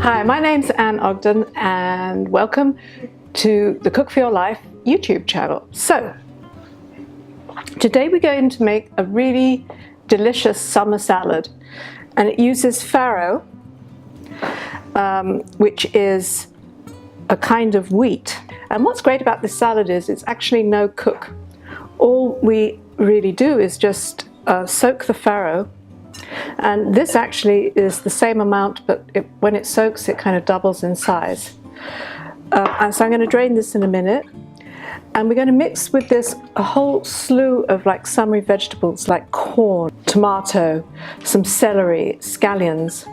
Hi, my name's Anne Ogden and welcome to the Cook for Your Life YouTube channel. So, today we're going to make a really delicious summer salad, and it uses farro, which is a kind of wheat. And what's great about this salad is it's actually no cook. All we really do is just soak the farro. And this actually is the same amount, but when it soaks, it kind of doubles in size. And so I'm going to drain this in a minute. And we're going to mix with this a whole slew of like summery vegetables like corn, tomato, some celery, scallions,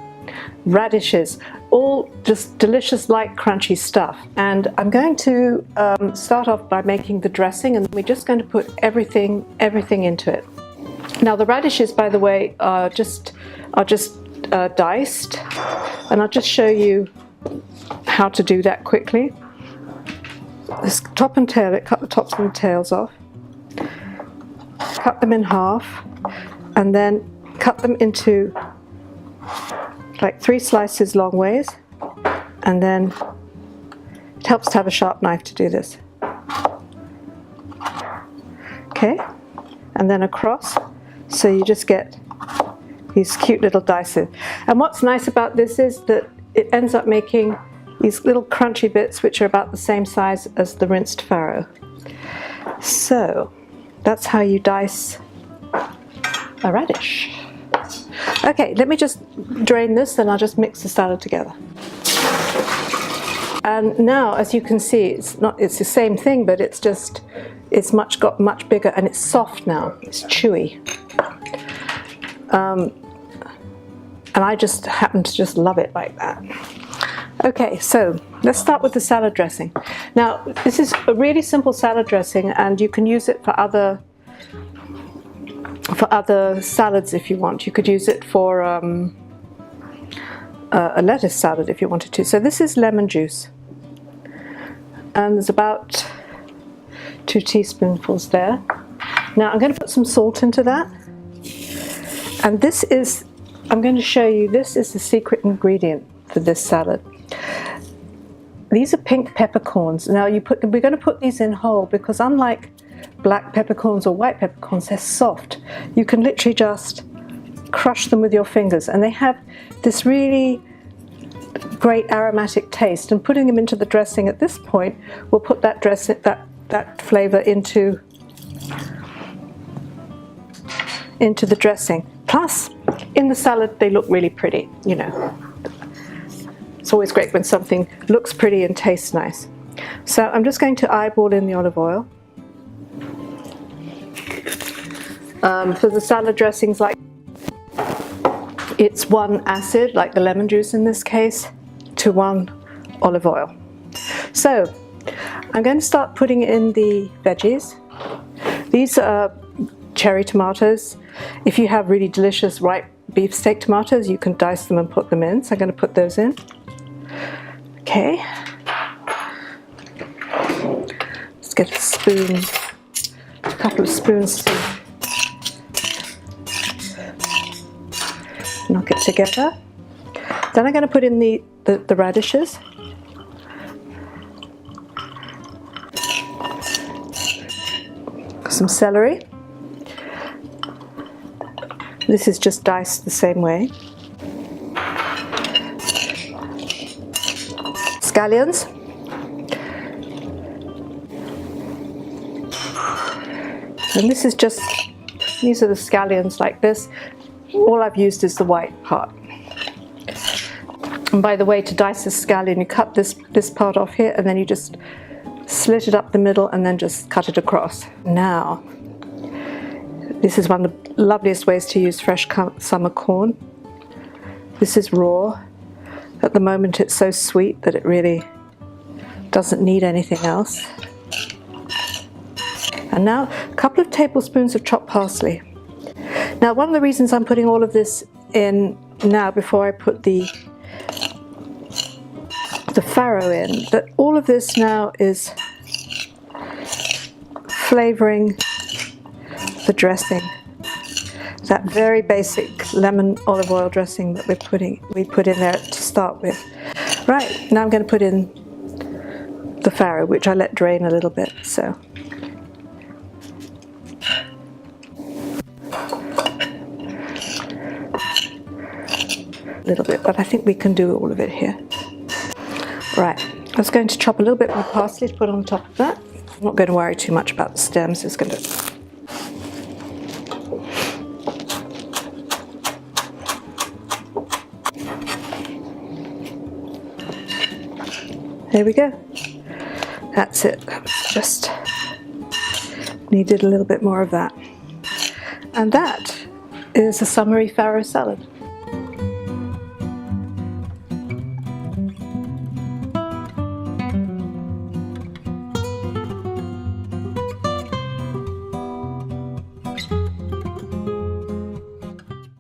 radishes, all just delicious, light, crunchy stuff. And I'm going to start off by making the dressing, and we're just going to put everything into it. Now the radishes, by the way, are just diced, and I'll just show you how to do that quickly. This top and tail, cut the tops and the tails off, cut them in half, and then cut them into like 3 slices long ways, and then it helps to have a sharp knife to do this. Okay, and then across. So you just get these cute little dices. And what's nice about this is that it ends up making these little crunchy bits which are about the same size as the rinsed farro. So that's how you dice a radish. Okay, let me just drain this and I'll just mix the salad together. And now, as you can see, it's the same thing, but it's got much bigger, and it's soft now. It's chewy. And I just happen to just love it like that. Okay, so let's start with the salad dressing. Now, this is a really simple salad dressing, and you can use it for other salads if you want. You could use it for a lettuce salad if you wanted to. So this is lemon juice, and there's about 2 teaspoonfuls there. Now I'm going to put some salt into that, and I'm going to show you, this is the secret ingredient for this salad. These are pink peppercorns. Now we're going to put these in whole, because unlike black peppercorns or white peppercorns, they're soft. You can literally just crush them with your fingers, and they have this really great aromatic taste. And putting them into the dressing at this point will put that flavor into the dressing. Plus, in the salad, they look really pretty, you know. It's always great when something looks pretty and tastes nice. So I'm just going to eyeball in the olive oil. For the salad dressings, like, it's 1 acid, like the lemon juice in this case, to 1 olive oil. So I'm going to start putting in the veggies. These are cherry tomatoes. If you have really delicious ripe beefsteak tomatoes, you can dice them and put them in. So I'm going to put those in. Okay. Let's get a spoon, a couple of spoons to knock it together. Then I'm going to put in the radishes. Some celery. This is just diced the same way. Scallions. And these are the scallions like this. All I've used is the white part. And by the way, to dice a scallion, you cut this part off here, and then you just slit it up the middle and then just cut it across. Now, this is one of the loveliest ways to use fresh summer corn. This is raw. At the moment it's so sweet that it really doesn't need anything else. And now a couple of tablespoons of chopped parsley. Now, one of the reasons I'm putting all of this in now before I put the farro in, that all of this now is flavoring the dressing. That very basic lemon olive oil dressing that we put in there to start with. Right, now I'm going to put in the farro, which I let drain a little bit, so. A little bit, but I think we can do all of it here. Right, I was going to chop a little bit more parsley to put on top of that. I'm not going to worry too much about the stems, it's going to. There we go. That's it. Just needed a little bit more of that. And that is a summery farro salad.